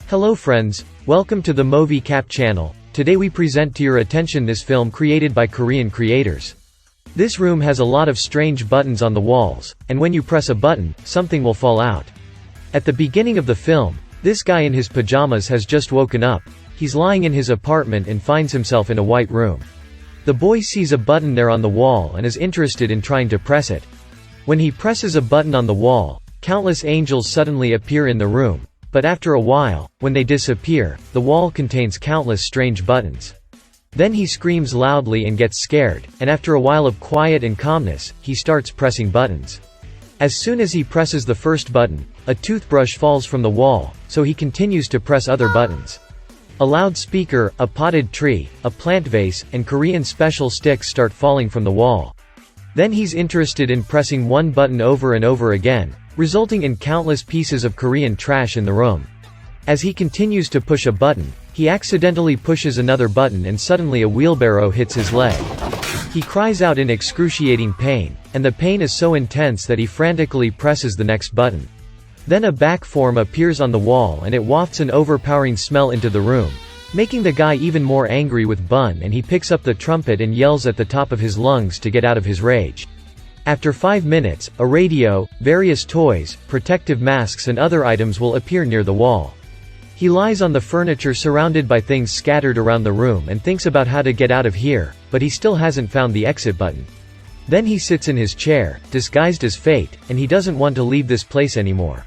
Hello friends, welcome to the MOvi Cap channel. Today we present to your attention this film created by Korean creators. This room has a lot of strange buttons on the walls, and when you press a button, something will fall out. At the beginning of the film, this guy in his pajamas has just woken up. He's lying in his apartment and finds himself in a white room. The boy sees a button there on the wall and is interested in trying to press it. When he presses a button on the wall, countless angels suddenly appear in the room. But after a while, when they disappear, the wall contains countless strange buttons. Then he screams loudly and gets scared, and after a while of quiet and calmness, he starts pressing buttons. As soon as he presses the first button, a toothbrush falls from the wall, so he continues to press other buttons. A loudspeaker, a potted tree, a plant vase, and Korean special sticks start falling from the wall. Then he's interested in pressing one button over and over again, resulting in countless pieces of Korean trash in the room. As he continues to push a button, he accidentally pushes another button and suddenly a wheelbarrow hits his leg. He cries out in excruciating pain, and the pain is so intense that he frantically presses the next button. Then a back form appears on the wall and it wafts an overpowering smell into the room, making the guy even more angry with Bun, and he picks up the trumpet and yells at the top of his lungs to get out of his rage. After 5 minutes, a radio, various toys, protective masks and other items will appear near the wall. He lies on the furniture surrounded by things scattered around the room and thinks about how to get out of here, but he still hasn't found the exit button. Then he sits in his chair, disguised as fate, and he doesn't want to leave this place anymore.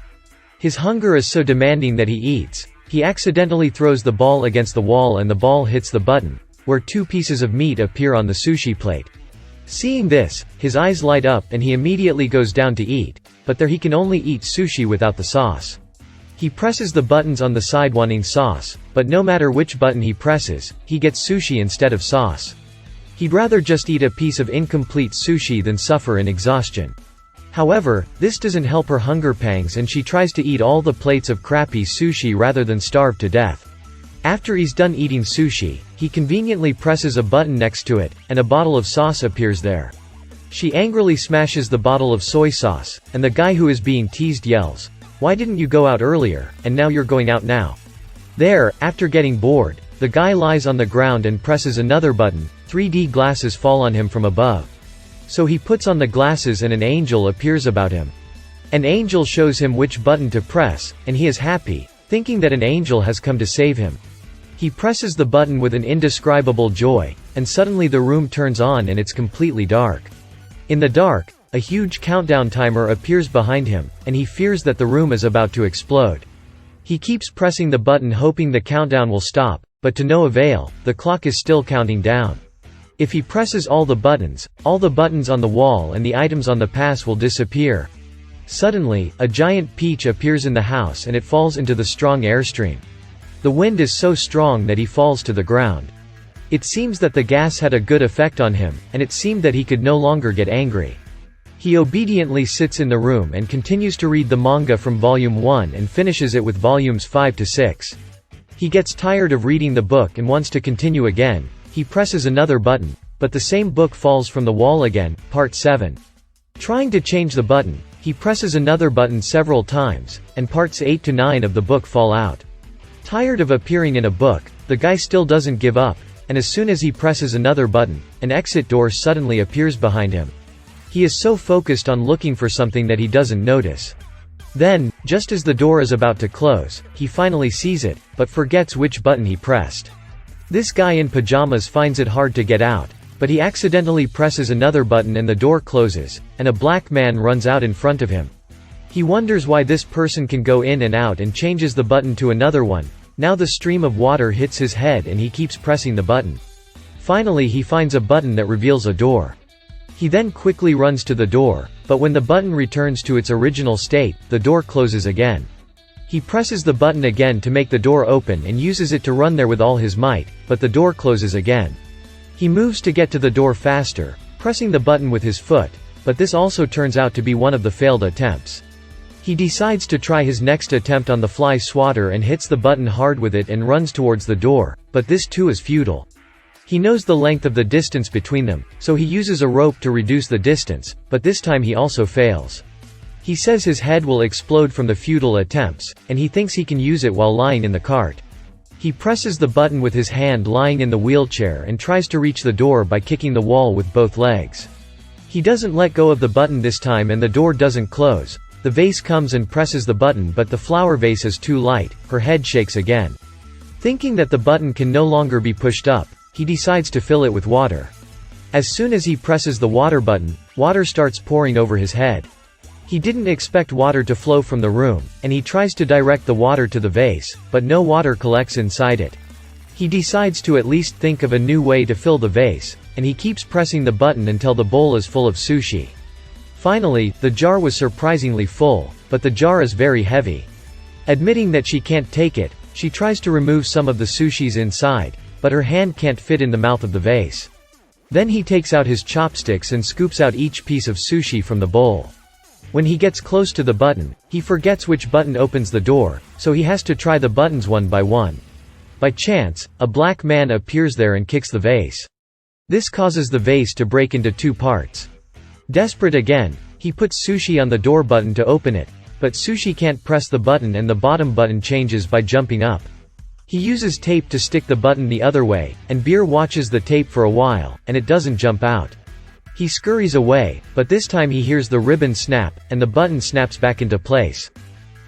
His hunger is so demanding that he eats. He accidentally throws the ball against the wall and the ball hits the button, where 2 pieces of meat appear on the sushi plate. Seeing this, his eyes light up and he immediately goes down to eat, but there he can only eat sushi without the sauce. He presses the buttons on the side wanting sauce, but no matter which button he presses, he gets sushi instead of sauce. He'd rather just eat a piece of incomplete sushi than suffer in exhaustion. However, this doesn't help her hunger pangs and she tries to eat all the plates of crappy sushi rather than starve to death. After he's done eating sushi, he conveniently presses a button next to it, and a bottle of sauce appears there. She angrily smashes the bottle of soy sauce, and the guy who is being teased yells, "Why didn't you go out earlier, and now you're going out now?" There, after getting bored, the guy lies on the ground and presses another button. 3D glasses fall on him from above. So he puts on the glasses and an angel appears about him. An angel shows him which button to press, and he is happy, thinking that an angel has come to save him. He presses the button with an indescribable joy, and suddenly the room turns on and it's completely dark. In the dark, a huge countdown timer appears behind him, and he fears that the room is about to explode. He keeps pressing the button hoping the countdown will stop, but to no avail, the clock is still counting down. If he presses all the buttons on the wall and the items on the pass will disappear. Suddenly, a giant peach appears in the house and it falls into the strong airstream. The wind is so strong that he falls to the ground. It seems that the gas had a good effect on him, and it seemed that he could no longer get angry. He obediently sits in the room and continues to read the manga from volume 1 and finishes it with volumes 5 to 6. He gets tired of reading the book and wants to continue again. He presses another button, but the same book falls from the wall again, part 7. Trying to change the button, he presses another button several times, and parts 8 to 9 of the book fall out. Tired of appearing in a book, the guy still doesn't give up, and as soon as he presses another button, an exit door suddenly appears behind him. He is so focused on looking for something that he doesn't notice. Then, just as the door is about to close, he finally sees it, but forgets which button he pressed. This guy in pajamas finds it hard to get out, but he accidentally presses another button and the door closes, and a black man runs out in front of him. He wonders why this person can go in and out and changes the button to another one. Now the stream of water hits his head and he keeps pressing the button. Finally he finds a button that reveals a door. He then quickly runs to the door, but when the button returns to its original state, the door closes again. He presses the button again to make the door open and uses it to run there with all his might, but the door closes again. He moves to get to the door faster, pressing the button with his foot, but this also turns out to be one of the failed attempts. He decides to try his next attempt on the fly swatter and hits the button hard with it and runs towards the door, but this too is futile. He knows the length of the distance between them, so he uses a rope to reduce the distance, but this time he also fails. He says his head will explode from the futile attempts, and he thinks he can use it while lying in the cart. He presses the button with his hand lying in the wheelchair and tries to reach the door by kicking the wall with both legs. He doesn't let go of the button this time and the door doesn't close. The vase comes and presses the button, but the flower vase is too light. Her head shakes again. Thinking that the button can no longer be pushed up, he decides to fill it with water. As soon as he presses the water button, water starts pouring over his head. He didn't expect water to flow from the room, and he tries to direct the water to the vase, but no water collects inside it. He decides to at least think of a new way to fill the vase, and he keeps pressing the button until the bowl is full of sushi. Finally, the jar was surprisingly full, but the jar is very heavy. Admitting that she can't take it, she tries to remove some of the sushis inside, but her hand can't fit in the mouth of the vase. Then he takes out his chopsticks and scoops out each piece of sushi from the bowl. When he gets close to the button, he forgets which button opens the door, so he has to try the buttons one by one. By chance, a black man appears there and kicks the vase. This causes the vase to break into two parts. Desperate again, he puts Sushi on the door button to open it, but Sushi can't press the button and the bottom button changes by jumping up. He uses tape to stick the button the other way, and Beer watches the tape for a while, and it doesn't jump out. He scurries away, but this time he hears the ribbon snap, and the button snaps back into place.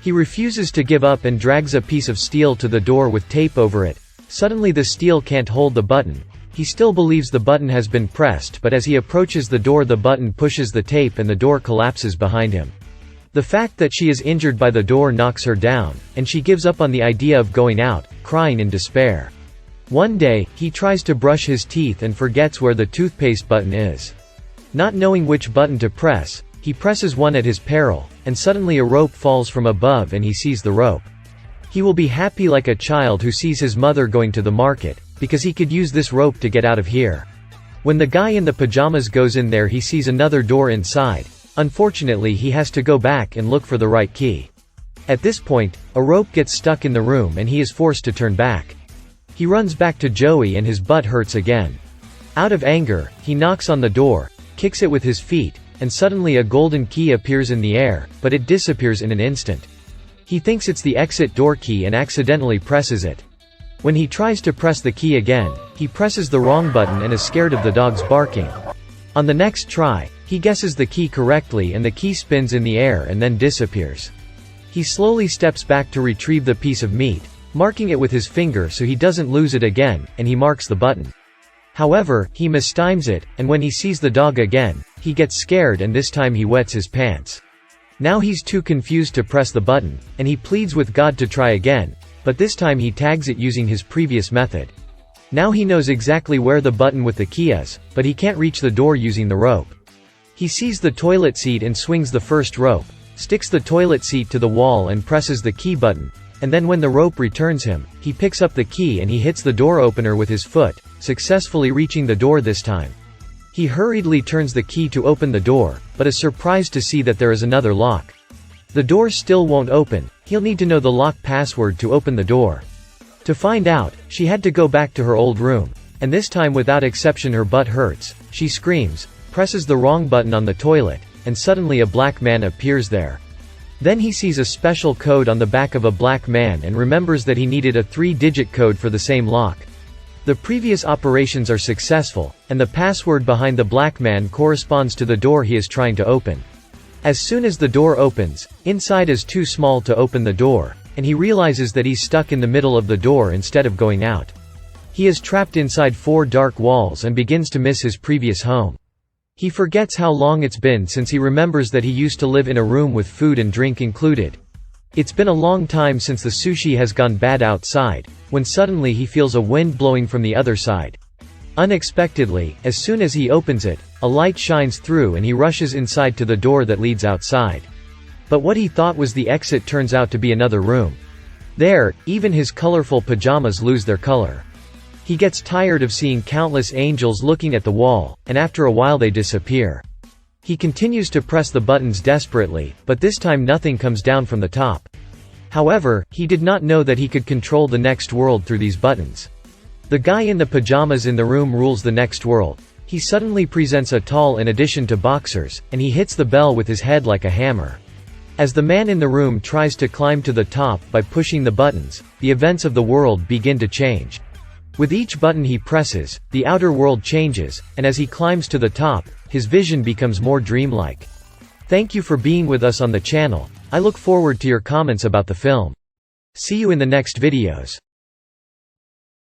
He refuses to give up and drags a piece of steel to the door with tape over it. Suddenly the steel can't hold the button. He still believes the button has been pressed, but as he approaches the door the button pushes the tape and the door collapses behind him. The fact that she is injured by the door knocks her down, and she gives up on the idea of going out, crying in despair. One day, he tries to brush his teeth and forgets where the toothpaste button is. Not knowing which button to press, he presses one at his peril, and suddenly a rope falls from above and he sees the rope. He will be happy like a child who sees his mother going to the market, because he could use this rope to get out of here. When the guy in the pajamas goes in there he sees another door inside. Unfortunately he has to go back and look for the right key. At this point, a rope gets stuck in the room and he is forced to turn back. He runs back to Joey and his butt hurts again. Out of anger, he knocks on the door, kicks it with his feet, and suddenly a golden key appears in the air, but it disappears in an instant. He thinks it's the exit door key and accidentally presses it. When he tries to press the key again, he presses the wrong button and is scared of the dogs barking. On the next try, he guesses the key correctly and the key spins in the air and then disappears. He slowly steps back to retrieve the piece of meat, marking it with his finger so he doesn't lose it again, and he marks the button. However, he mistimes it, and when he sees the dog again, he gets scared and this time he wets his pants. Now he's too confused to press the button, and he pleads with God to try again, but this time he tags it using his previous method. Now he knows exactly where the button with the key is, but he can't reach the door using the rope. He sees the toilet seat and swings the first rope, sticks the toilet seat to the wall and presses the key button, and then when the rope returns him, he picks up the key and he hits the door opener with his foot, successfully reaching the door this time. He hurriedly turns the key to open the door, but is surprised to see that there is another lock. The door still won't open. He'll need to know the lock password to open the door. To find out, she had to go back to her old room, and this time without exception her butt hurts. She screams, presses the wrong button on the toilet, and suddenly a black man appears there. Then he sees a special code on the back of a black man and remembers that he needed a 3-digit code for the same lock. The previous operations are successful, and the password behind the black man corresponds to the door he is trying to open. As soon as the door opens, inside is too small to open the door, and he realizes that he's stuck in the middle of the door instead of going out. He is trapped inside 4 dark walls and begins to miss his previous home. He forgets how long it's been since he remembers that he used to live in a room with food and drink included. It's been a long time since the sushi has gone bad outside, when suddenly he feels a wind blowing from the other side. Unexpectedly, as soon as he opens it, a light shines through and he rushes inside to the door that leads outside. But what he thought was the exit turns out to be another room. There, even his colorful pajamas lose their color. He gets tired of seeing countless angels looking at the wall, and after a while they disappear. He continues to press the buttons desperately, but this time nothing comes down from the top. However, he did not know that he could control the next world through these buttons. The guy in the pajamas in the room rules the next world. He suddenly presents a towel in addition to boxers, and he hits the bell with his head like a hammer. As the man in the room tries to climb to the top by pushing the buttons, the events of the world begin to change. With each button he presses, the outer world changes, and as he climbs to the top, his vision becomes more dreamlike. Thank you for being with us on the channel. I look forward to your comments about the film. See you in the next videos.